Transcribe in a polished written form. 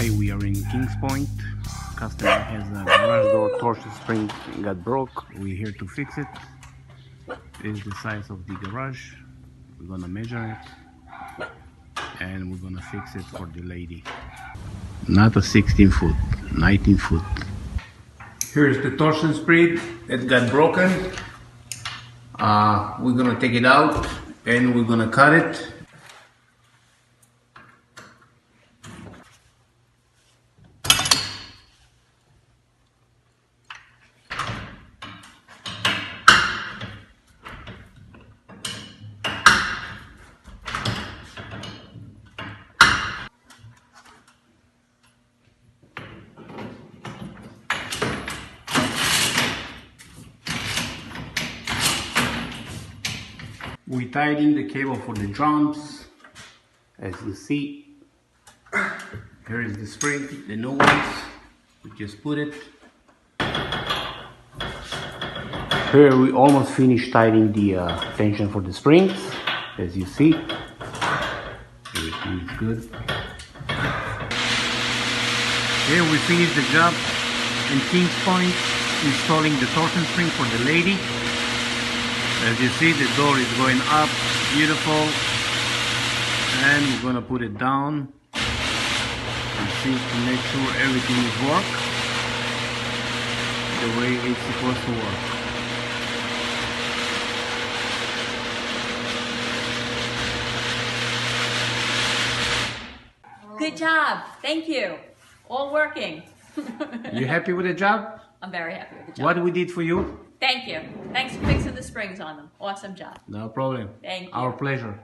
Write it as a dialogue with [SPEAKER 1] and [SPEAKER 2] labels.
[SPEAKER 1] Hi, we are in Kings Point. Customer has a garage door torsion spring got broke. We're here to fix it. This is the size of the garage. We're gonna measure it and we're gonna fix it for the lady. Not a 16 foot, 19 foot. Here's the torsion spring that got broken. We're gonna take it out and we're gonna cut it. We tied in the cable for the drums. As you see, here is the spring, the new ones. We just put it. Here we almost finished tightening the tension for the springs. As you see, everything is good. Here we finished the job in Kings Point, installing the torsion spring for the lady. As you see, the door is going up, beautiful, and we're gonna put it down and see to make sure everything is work the way it's supposed to work.
[SPEAKER 2] Good job, thank you. All working.
[SPEAKER 1] You happy with the job?
[SPEAKER 2] I'm very happy with the job.
[SPEAKER 1] What we did for you?
[SPEAKER 2] Thank you. Thanks for fixing the springs on them. Awesome job.
[SPEAKER 1] No problem.
[SPEAKER 2] Thank you.
[SPEAKER 1] Our pleasure.